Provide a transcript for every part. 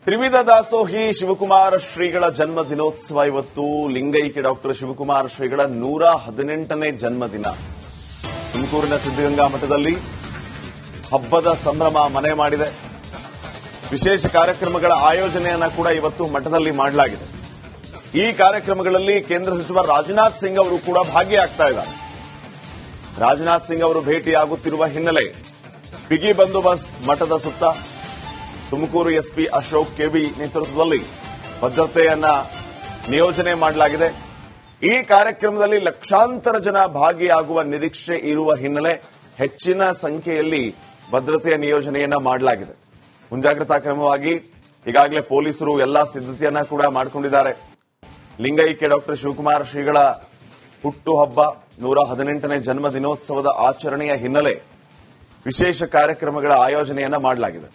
ತ್ರಿವಿಧ ದಾಸೋಹಿ ಶಿವಕುಮಾರ ಶ್ರೀಗಳ ಜನ್ಮ ದಿನೋತ್ಸವ ಇವತ್ತು. ಲಿಂಗೈಕ್ಯ ಡಾಕ್ಟರ್ ಶಿವಕುಮಾರ ಶ್ರೀಗಳ 118ನೇ ಜನ್ಮದಿನ. ತುಮಕೂರಿನ ಸಿದ್ದಗಂಗಾ ಮಠದಲ್ಲಿ ಹಬ್ಬದ ಸಂಭ್ರಮ ಮನೆ ಮಾಡಿದೆ. ವಿಶೇಷ ಕಾರ್ಯಕ್ರಮಗಳ ಆಯೋಜನೆಯನ್ನ ಕೂಡ ಇವತ್ತು ಮಠದಲ್ಲಿ ಮಾಡಲಾಗಿದೆ. ಈ ಕಾರ್ಯಕ್ರಮಗಳಲ್ಲಿ ಕೇಂದ್ರ ಸಚಿವ ರಾಜನಾಥ್ ಸಿಂಗ್ ಅವರು ಕೂಡ ಭಾಗಿಯಾಗ್ತಾ ಇದ್ದಾರೆ. ರಾಜನಾಥ್ ಸಿಂಗ್ ಅವರು ಭೇಟಿಯಾಗುತ್ತಿರುವ ಹಿನ್ನೆಲೆ ಬಿಗಿ ಬಂದೋಬಸ್ತ್ ಮಠದ ಸುತ್ತ. ತುಮಕೂರು ಎಸ್ಪಿ ಅಶೋಕ್ ಕೆವಿ ನೇತೃತ್ವದಲ್ಲಿ ಭದ್ರತೆಯನ್ನ ನಿಯೋಜನೆ ಮಾಡಲಾಗಿದೆ. ಈ ಕಾರ್ಯಕ್ರಮದಲ್ಲಿ ಲಕ್ಷಾಂತರ ಜನ ಭಾಗಿಯಾಗುವ ನಿರೀಕ್ಷೆ ಇರುವ ಹಿನ್ನೆಲೆ ಹೆಚ್ಚಿನ ಸಂಖ್ಯೆಯಲ್ಲಿ ಭದ್ರತೆಯ ನಿಯೋಜನೆಯನ್ನ ಮಾಡಲಾಗಿದೆ. ಮುಂಜಾಗ್ರತಾ ಕ್ರಮವಾಗಿ ಈಗಾಗಲೇ ಪೊಲೀಸರು ಎಲ್ಲಾ ಸಿದ್ಧತೆಯನ್ನ ಕೂಡ ಮಾಡಿಕೊಂಡಿದ್ದಾರೆ. ಲಿಂಗೈಕ್ಯ ಡಾಕ್ಟರ್ ಶಿವಕುಮಾರ ಶ್ರೀಗಳ ಹುಟ್ಟುಹಬ್ಬ 118ನೇ ಜನ್ಮ ದಿನೋತ್ಸವದ ಆಚರಣೆಯ ಹಿನ್ನೆಲೆ ವಿಶೇಷ ಕಾರ್ಯಕ್ರಮಗಳ ಆಯೋಜನೆಯನ್ನ ಮಾಡಲಾಗಿದೆ.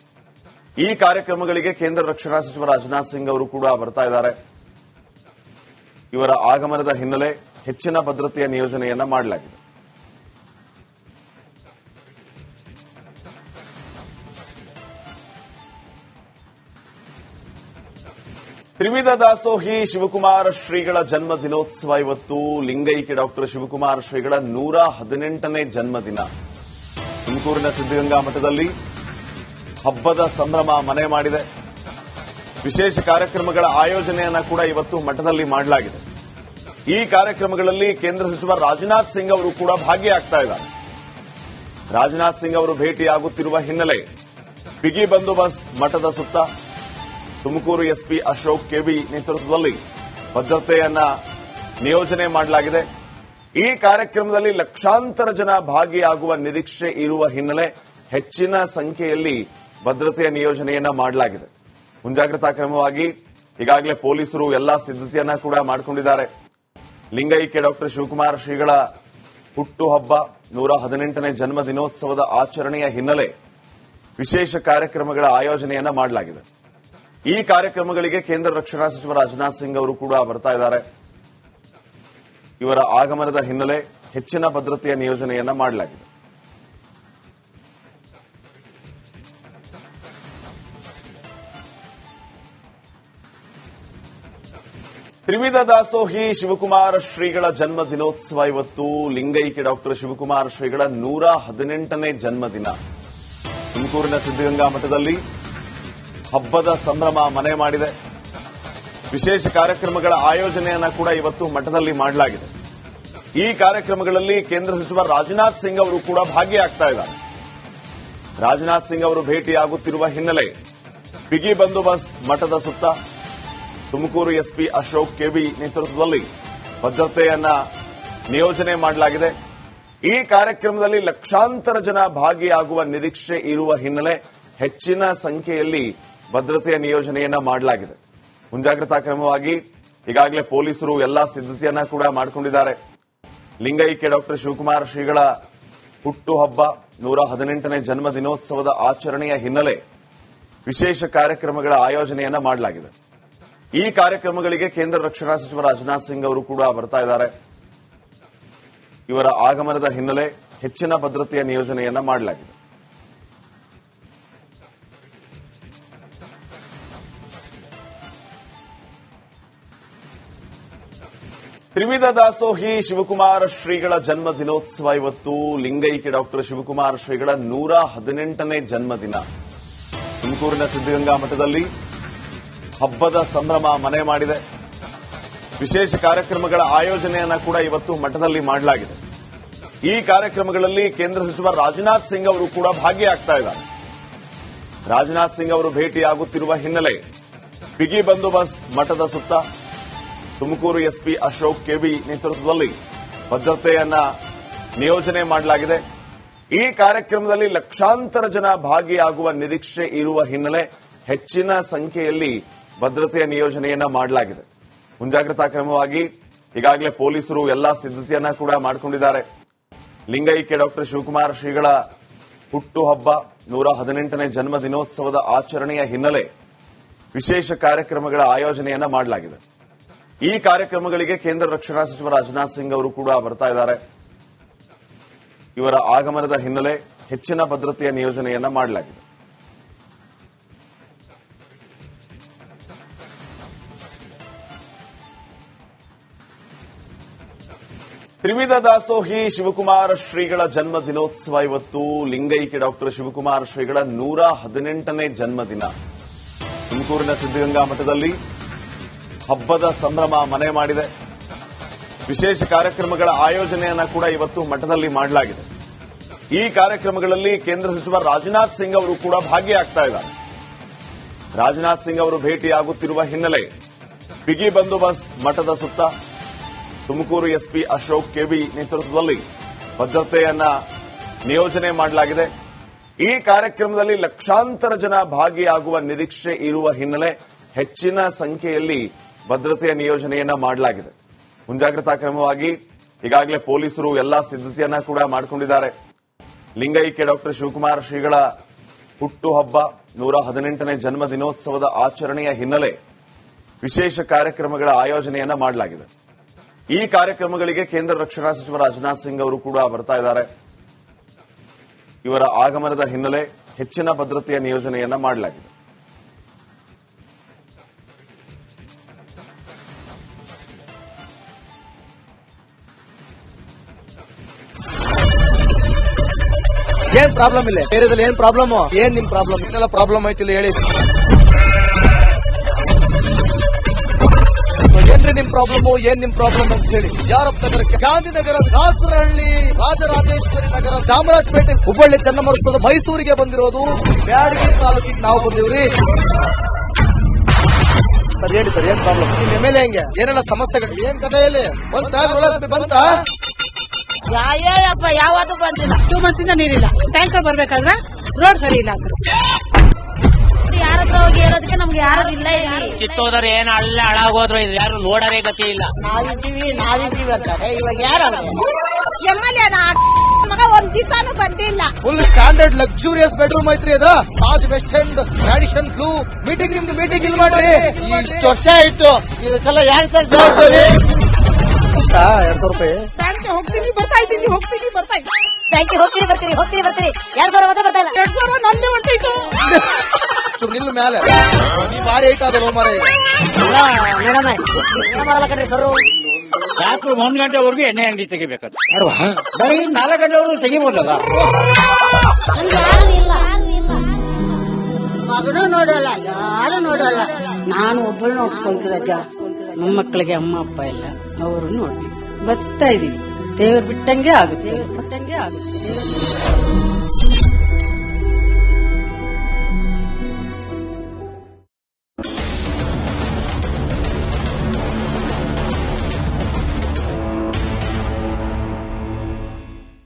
ಈ ಕಾರ್ಯಕ್ರಮಗಳಿಗೆ ಕೇಂದ್ರ ರಕ್ಷಣಾ ಸಚಿವ ರಾಜನಾಥ್ ಸಿಂಗ್ ಅವರು ಕೂಡ ಬರ್ತಾ ಇದ್ದಾರೆ. ಇವರ ಆಗಮನದ ಹಿನ್ನೆಲೆ ಹೆಚ್ಚಿನ ಭದ್ರತೆಯ ನಿಯೋಜನೆಯನ್ನ ಮಾಡಲಾಗಿದೆ. ತ್ರಿವಿಧ ದಾಸೋಹಿ ಶಿವಕುಮಾರ ಶ್ರೀಗಳ ಜನ್ಮ ದಿನೋತ್ಸವ ಇವತ್ತು. ಲಿಂಗೈಕ್ಯ ಡಾಕ್ಟರ್ ಶಿವಕುಮಾರ ಶ್ರೀಗಳ 118ನೇ ಜನ್ಮದಿನ. ತುಮಕೂರಿನ ಸಿದ್ದಗಂಗಾ ಮಠದಲ್ಲಿ ಹಬ್ಬದ ಸಂಭ್ರಮ ಮನೆ ಮಾಡಿದೆ. ವಿಶೇಷ ಕಾರ್ಯಕ್ರಮಗಳ ಆಯೋಜನೆಯನ್ನ ಕೂಡ ಇವತ್ತು ಮಠದಲ್ಲಿ ಮಾಡಲಾಗಿದೆ. ಈ ಕಾರ್ಯಕ್ರಮಗಳಲ್ಲಿ ಕೇಂದ್ರ ಸಚಿವ ರಾಜನಾಥ್ ಸಿಂಗ್ ಅವರು ಕೂಡ ಭಾಗಿಯಾಗ್ತಾ ಇದ್ದಾರೆ. ರಾಜನಾಥ್ ಸಿಂಗ್ ಅವರು ಭೇಟಿಯಾಗುತ್ತಿರುವ ಹಿನ್ನೆಲೆ ಬಿಗಿ ಬಂದೋಬಸ್ತ್ ಮಠದ ಸುತ್ತ. ತುಮಕೂರು ಎಸ್ಪಿ ಅಶೋಕ್ ಕೆವಿ ನೇತೃತ್ವದಲ್ಲಿ ಭದ್ರತೆಯನ್ನ ನಿಯೋಜನೆ ಮಾಡಲಾಗಿದೆ. ಈ ಕಾರ್ಯಕ್ರಮದಲ್ಲಿ ಲಕ್ಷಾಂತರ ಜನ ಭಾಗಿಯಾಗುವ ನಿರೀಕ್ಷೆ ಇರುವ ಹಿನ್ನೆಲೆ ಹೆಚ್ಚಿನ ಸಂಖ್ಯೆಯಲ್ಲಿ ಭದ್ರತೆಯ ನಿಯೋಜನೆಯನ್ನ ಮಾಡಲಾಗಿದೆ. ಮುಂಜಾಗ್ರತಾ ಕ್ರಮವಾಗಿ ಈಗಾಗಲೇ ಪೊಲೀಸರು ಎಲ್ಲಾ ಸಿದ್ಧತೆಯನ್ನ ಕೂಡ ಮಾಡಿಕೊಂಡಿದ್ದಾರೆ. ಲಿಂಗೈಕ್ಯ ಡಾಕ್ಟರ್ ಶಿವಕುಮಾರ ಶ್ರೀಗಳ ಹುಟ್ಟುಹಬ್ಬ 118ನೇ ಜನ್ಮ ದಿನೋತ್ಸವದ ಆಚರಣೆಯ ಹಿನ್ನೆಲೆ ವಿಶೇಷ ಕಾರ್ಯಕ್ರಮಗಳ ಆಯೋಜನೆಯನ್ನ ಮಾಡಲಾಗಿದೆ. ಈ ಕಾರ್ಯಕ್ರಮಗಳಿಗೆ ಕೇಂದ್ರ ರಕ್ಷಣಾ ಸಚಿವ ರಾಜನಾಥ್ ಸಿಂಗ್ ಅವರು ಕೂಡ ಬರ್ತಾ ಇದ್ದಾರೆ. ಇವರ ಆಗಮನದ ಹಿನ್ನೆಲೆ ಹೆಚ್ಚಿನ ಭದ್ರತೆಯ ನಿಯೋಜನೆಯನ್ನ ಮಾಡಲಾಗಿದೆ. ತ್ರಿವಿಧ ದಾಸೋಹಿ ಶಿವಕುಮಾರ ಶ್ರೀಗಳ ಜನ್ಮ ದಿನೋತ್ಸವ ಇವತ್ತು. ಲಿಂಗೈಕ್ಯ ಡಾಕ್ಟರ್ ಶಿವಕುಮಾರ ಶ್ರೀಗಳ 118ನೇ ಜನ್ಮದಿನ. ತುಮಕೂರಿನ ಸಿದ್ದಗಂಗಾ ಮಠದಲ್ಲಿ ಹಬ್ಬದ ಸಂಭ್ರಮ ಮನೆ ಮಾಡಿದೆ. ವಿಶೇಷ ಕಾರ್ಯಕ್ರಮಗಳ ಆಯೋಜನೆಯನ್ನ ಕೂಡ ಇವತ್ತು ಮಠದಲ್ಲಿ ಮಾಡಲಾಗಿದೆ. ಈ ಕಾರ್ಯಕ್ರಮಗಳಲ್ಲಿ ಕೇಂದ್ರ ಸಚಿವ ರಾಜನಾಥ್ ಸಿಂಗ್ ಅವರು ಕೂಡ ಭಾಗಿಯಾಗ್ತಾ ಇದ್ದಾರೆ. ರಾಜನಾಥ್ ಸಿಂಗ್ ಅವರು ಭೇಟಿಯಾಗುತ್ತಿರುವ ಹಿನ್ನೆಲೆ ಬಿಗಿ ಬಂದೋಬಸ್ತ್ ಮಠದ ಸುತ್ತ. ತುಮಕೂರು ಎಸ್ಪಿ ಅಶೋಕ್ ಕೆವಿ ನೇತೃತ್ವದಲ್ಲಿ ಭದ್ರತೆಯನ್ನ ನಿಯೋಜನೆ ಮಾಡಲಾಗಿದೆ. ಈ ಕಾರ್ಯಕ್ರಮದಲ್ಲಿ ಲಕ್ಷಾಂತರ ಜನ ಭಾಗಿಯಾಗುವ ನಿರೀಕ್ಷೆ ಇರುವ ಹಿನ್ನೆಲೆ ಹೆಚ್ಚಿನ ಸಂಖ್ಯೆಯಲ್ಲಿ ಭದ್ರತೆಯ ನಿಯೋಜನೆಯನ್ನ ಮಾಡಲಾಗಿದೆ. ಮುಂಜಾಗ್ರತಾ ಕ್ರಮವಾಗಿ ಈಗಾಗಲೇ ಪೊಲೀಸರು ಎಲ್ಲಾ ಸಿದ್ಧತೆಯನ್ನ ಕೂಡ ಮಾಡಿಕೊಂಡಿದ್ದಾರೆ. ಲಿಂಗೈಕ್ಯ ಡಾಕ್ಟರ್ ಶಿವಕುಮಾರ ಶ್ರೀಗಳ ಹುಟ್ಟುಹಬ್ಬ 118ನೇ ಜನ್ಮ ದಿನೋತ್ಸವದ ಆಚರಣೆಯ ಹಿನ್ನೆಲೆ ವಿಶೇಷ ಕಾರ್ಯಕ್ರಮಗಳ ಆಯೋಜನೆಯನ್ನ ಮಾಡಲಾಗಿದೆ. ಈ ಕಾರ್ಯಕ್ರಮಗಳಿಗೆ ಕೇಂದ್ರ ರಕ್ಷಣಾ ಸಚಿವ ರಾಜನಾಥ್ ಸಿಂಗ್ ಅವರು ಕೂಡ ಬರ್ತಾ ಇದ್ದಾರೆ. ಇವರ ಆಗಮನದ ಹಿನ್ನೆಲೆ ಹೆಚ್ಚಿನ ಭದ್ರತೆಯ ನಿಯೋಜನೆಯನ್ನ ಮಾಡಲಾಗಿದೆ. ತ್ರಿವಿಧ ದಾಸೋಹಿ ಶಿವಕುಮಾರ ಶ್ರೀಗಳ ಜನ್ಮ ದಿನೋತ್ಸವ ಇವತ್ತು. ಲಿಂಗೈಕ್ಯ ಡಾಕ್ಟರ್ ಶಿವಕುಮಾರ ಶ್ರೀಗಳ 118ನೇ ಜನ್ಮದಿನ. ತುಮಕೂರಿನ ಸಿದ್ದಗಂಗಾ ಮಠದಲ್ಲಿ ಹಬ್ಬದ ಸಂಭ್ರಮ ಮನೆ ಮಾಡಿದೆ. ವಿಶೇಷ ಕಾರ್ಯಕ್ರಮಗಳ ಆಯೋಜನೆಯನ್ನ ಕೂಡ ಇವತ್ತು ಮಠದಲ್ಲಿ ಮಾಡಲಾಗಿದೆ. ಈ ಕಾರ್ಯಕ್ರಮಗಳಲ್ಲಿ ಕೇಂದ್ರ ಸಚಿವ ರಾಜನಾಥ್ ಸಿಂಗ್ ಅವರು ಕೂಡ ಭಾಗಿಯಾಗ್ತಾ ಇದ್ದಾರೆ. ರಾಜನಾಥ್ ಸಿಂಗ್ ಅವರು ಭೇಟಿಯಾಗುತ್ತಿರುವ ಹಿನ್ನೆಲೆ ಬಿಗಿ ಬಂದೋಬಸ್ತ್ ಮಠದ ಸುತ್ತ. ತುಮಕೂರು ಎಸ್ಪಿ ಅಶೋಕ್ ಕೆವಿ ನೇತೃತ್ವದಲ್ಲಿ ಭದ್ರತೆಯನ್ನ ನಿಯೋಜನೆ ಮಾಡಲಾಗಿದೆ. ಈ ಕಾರ್ಯಕ್ರಮದಲ್ಲಿ ಲಕ್ಷಾಂತರ ಜನ ಭಾಗಿಯಾಗುವ ನಿರೀಕ್ಷೆ ಇರುವ ಹಿನ್ನೆಲೆ ಹೆಚ್ಚಿನ ಸಂಖ್ಯೆಯಲ್ಲಿ ಭದ್ರತೆಯ ನಿಯೋಜನೆಯನ್ನ ಮಾಡಲಾಗಿದೆ. ಮುಂಜಾಗ್ರತಾ ಕ್ರಮವಾಗಿ ಈಗಾಗಲೇ ಪೊಲೀಸರು ಎಲ್ಲಾ ಸಿದ್ಧತೆಯನ್ನ ಕೂಡ ಮಾಡಿಕೊಂಡಿದ್ದಾರೆ. ಲಿಂಗೈಕ್ಯ ಡಾಕ್ಟರ್ ಶಿವಕುಮಾರ ಶ್ರೀಗಳ ಹುಟ್ಟುಹಬ್ಬ 118ನೇ ಜನ್ಮ ದಿನೋತ್ಸವದ ಆಚರಣೆಯ ಹಿನ್ನೆಲೆ ವಿಶೇಷ ಕಾರ್ಯಕ್ರಮಗಳ ಆಯೋಜನೆಯನ್ನ ಮಾಡಲಾಗಿದೆ. ಈ ಕಾರ್ಯಕ್ರಮಗಳಿಗೆ ಕೇಂದ್ರ ರಕ್ಷಣಾ ಸಚಿವ ರಾಜನಾಥ್ ಸಿಂಗ್ ಅವರು ಕೂಡ ಬರ್ತಾ ಇದ್ದಾರೆ. ಇವರ ಆಗಮನದ ಹಿನ್ನೆಲೆ ಹೆಚ್ಚಿನ ಭದ್ರತೆಯ ನಿಯೋಜನೆಯನ್ನ ಮಾಡಲಾಗಿದೆ. ತ್ರಿವಿಧ ದಾಸೋಹಿ ಶಿವಕುಮಾರ ಶ್ರೀಗಳ ಜನ್ಮ ದಿನೋತ್ಸವ ಇವತ್ತು. ಲಿಂಗೈಕ್ಯ ಡಾಕ್ಟರ್ ಶಿವಕುಮಾರ ಶ್ರೀಗಳ 118ನೇ ಜನ್ಮದಿನ. ತುಮಕೂರಿನ ಸಿದ್ದಗಂಗಾ ಮಠದಲ್ಲಿ ಹಬ್ಬದ ಸಂಭ್ರಮ ಮನೆ ಮಾಡಿದೆ. ವಿಶೇಷ ಕಾರ್ಯಕ್ರಮಗಳ ಆಯೋಜನೆಯನ್ನ ಕೂಡ ಇವತ್ತು ಮಠದಲ್ಲಿ ಮಾಡಲಾಗಿದೆ. ಈ ಕಾರ್ಯಕ್ರಮಗಳಲ್ಲಿ ಕೇಂದ್ರ ಸಚಿವ ರಾಜನಾಥ್ ಸಿಂಗ್ ಅವರು ಕೂಡ ಭಾಗಿಯಾಗ್ತಾ ಇದ್ದಾರೆ. ರಾಜನಾಥ್ ಸಿಂಗ್ ಅವರು ಭೇಟಿಯಾಗುತ್ತಿರುವ ಹಿನ್ನೆಲೆ ಬಿಗಿ ಬಂದೋಬಸ್ತ್ ಮಠದ ಸುತ್ತ. ತುಮಕೂರು ಎಸ್ಪಿ ಅಶೋಕ್ ಕೆಬಿ ನೇತೃತ್ವದಲ್ಲಿ ಭದ್ರತೆಯನ್ನ ನಿಯೋಜನೆ ಮಾಡಲಾಗಿದೆ. ಈ ಕಾರ್ಯಕ್ರಮದಲ್ಲಿ ಲಕ್ಷಾಂತರ ಜನ ಭಾಗಿಯಾಗುವ ನಿರೀಕ್ಷೆ ಇರುವ ಹಿನ್ನೆಲೆ ಹೆಚ್ಚಿನ ಸಂಖ್ಯೆಯಲ್ಲಿ ಭದ್ರತೆಯ ನಿಯೋಜನೆಯನ್ನ ಮಾಡಲಾಗಿದೆ. ಮುಂಜಾಗ್ರತಾ ಕ್ರಮವಾಗಿ ಈಗಾಗಲೇ ಪೊಲೀಸರು ಎಲ್ಲಾ ಸಿದ್ಧತೆಯನ್ನ ಕೂಡ ಮಾಡಿಕೊಂಡಿದ್ದಾರೆ. ಲಿಂಗೈಕ್ಯ ಡಾಕ್ಟರ್ ಶಿವಕುಮಾರ ಶ್ರೀಗಳ ಹುಟ್ಟುಹಬ್ಬ 118ನೇ ಜನ್ಮ ದಿನೋತ್ಸವದ ಆಚರಣೆಯ ಹಿನ್ನೆಲೆ ವಿಶೇಷ ಕಾರ್ಯಕ್ರಮಗಳ ಆಯೋಜನೆಯನ್ನ ಮಾಡಲಾಗಿದೆ. ಈ ಕಾರ್ಯಕ್ರಮಗಳಿಗೆ ಕೇಂದ್ರ ರಕ್ಷಣಾ ಸಚಿವ ರಾಜನಾಥ್ ಸಿಂಗ್ ಅವರು ಕೂಡ ಬರ್ತಾ ಇದ್ದಾರೆ. ಇವರ ಆಗಮನದ ಹಿನ್ನೆಲೆ ಹೆಚ್ಚಿನ ಭದ್ರತೆಯ ನಿಯೋಜನೆಯನ್ನ ಮಾಡಲಾಗಿದೆ. ಏನ್ ಪ್ರಾಬ್ಲಮ್ ಇಲ್ಲ ಏರಿಯಾದಲ್ಲಿ? ಏನ್ ಪ್ರಾಬ್ಲಮ್? ಏನ್ ನಿಮ್ ಪ್ರಾಬ್ಲಮ್? ಇದೆಲ್ಲ ಪ್ರಾಬ್ಲಮ್ ಆಯ್ತಿಲ್ಲ ಹೇಳಿ. ಏನ್ರಿ ನಿಮ್ ಪ್ರಾಬ್ಲಮ್? ಏನ್ ನಿಮ್ ಪ್ರಾಬ್ಲಮ್ ಅಂತ ಹೇಳಿ. ಯಾರಪ್ಪ ನಗರಕ್ಕೆ? ಗಾಂಧಿನಗರ, ದಾಸರಹಳ್ಳಿ, ರಾಜರಾಜೇಶ್ವರಿ ನಗರ, ಚಾಮರಾಜಪೇಟೆ, ಹುಬ್ಬಳ್ಳಿ, ಚನ್ನಮರುತ್ತದ, ಮೈಸೂರಿಗೆ ಬಂದಿರೋದು. ಬ್ಯಾಡಗಿ ತಾಲೂಕಿಗೆ ನಾವು ಬಂದಿವ್ರಿ. ಸರ್ ಹೇಳಿ ಸರ್, ಏನ್ ಪ್ರಾಬ್ಲಮ್? ನಿಮ್ ಎಮ್ಎಲ್ಎ ಹೆಂಗೆ? ಏನೆಲ್ಲ ಸಮಸ್ಯೆಗಳು? ಏನ್ ಕಥೆಯಲ್ಲಿ ಬಂತ? ಯಾಯಪ್ಪ ಯಾವತ್ತೂ ಬಂದಿಲ್ಲ. 2 months ಇಂದ ನೀರಿಲ್ಲ. ಟ್ಯಾಂಕರ್ ಬರ್ಬೇಕಾದ್ರೆ ರೋಡ್ ಸರಿ ಇಲ್ಲ ಅಂತ ಯಾರ ಹತ್ರ ಹೋಗಿ ಹೇಳೋದಕ್ಕೆ ನಮ್ಗೆ ಯಾರು ಇಲ್ಲ. ಕಿತ್ತೋದ್ರೆ ಏನು ಅಲ್ಲ ಹಾಳಾಗೋದ್ರು ಇದು ಯಾರು ನೋಡರೇ ಗತಿ ಇಲ್ಲ. ನಾವಿದ್ದೀವಿ ಅಂತಾರೆ. ಇವಾಗ ಯಾರು ಎಮ್ಎಲ್ಎ ಮಗ ಒಂದ್ ದಿವಸನೂ ಬಂದಿಲ್ಲ. ಫುಲ್ ಸ್ಟ್ಯಾಂಡರ್ಡ್ ಲಕ್ಸುರಿಯಸ್ ಬೆಡ್ರೂಮ್ ಐತ್ರಿ ಅದ. Taj West End, Radisson Blu. Meeting ನಿಮ್ದು ಮೀಟಿಂಗ್ ಇಲ್ಲಿ ಮಾಡ್ರಿ. ಇಷ್ಟು ವರ್ಷ ಆಯ್ತು. ಇದಕ್ಕೆಲ್ಲ ಯಾರು ಸರ್ ಜವಾಬ್ದಾರಿ? 200 ರೂಪಾಯಿ ಹೋಗ್ತೀನಿ ಬರ್ತಾ ಇದ್ದೀನಿ. ಬ್ಯಾಂಕಿಗೆ ಹೋಗ್ತೀರಿ ಬರ್ತೀರಿ 2,000 ಮಾತ್ರ ಬರ್ತಾ ಇಲ್ಲ. 2,000 ನಂದೇ ಹೊಂಟೈತು. ನಿಲ್ಲು ಮೇಲೆ ನೀವು ಭಾರಿ ಐಟ್ ಆದ ಮಾರೇ. ಬರಲ್ಲ ಕಣ್ರಿ ಸರ್. ರಾತ್ರಿ 1 ಗಂಟೆವರೆಗೂ ಎಣ್ಣೆ ಅಂಗಡಿ ತೆಗಿಬೇಕಂತ. ಬರೀ 4 ಗಂಟೆವರೆಗೂ ತೆಗಿಬೋದಲ್ಲ. ಮಗನೂ ನೋಡಲ್ಲ, ಯಾರು ನೋಡಲ್ಲ. ನಾನು ಒಬ್ಬಳು ನೋಡ್ಕೊಂತೀರಜ್ಜ. ನಮ್ಮ ಮಕ್ಕಳಿಗೆ ಅಮ್ಮ ಅಪ್ಪ ಇಲ್ಲ, ಅವರು ನೋಡಿ ಬರ್ತಾ ಇದೀವಿ. ದೇವ್ರು ಬಿಟ್ಟಂಗೆ ಆಗುತ್ತೆ.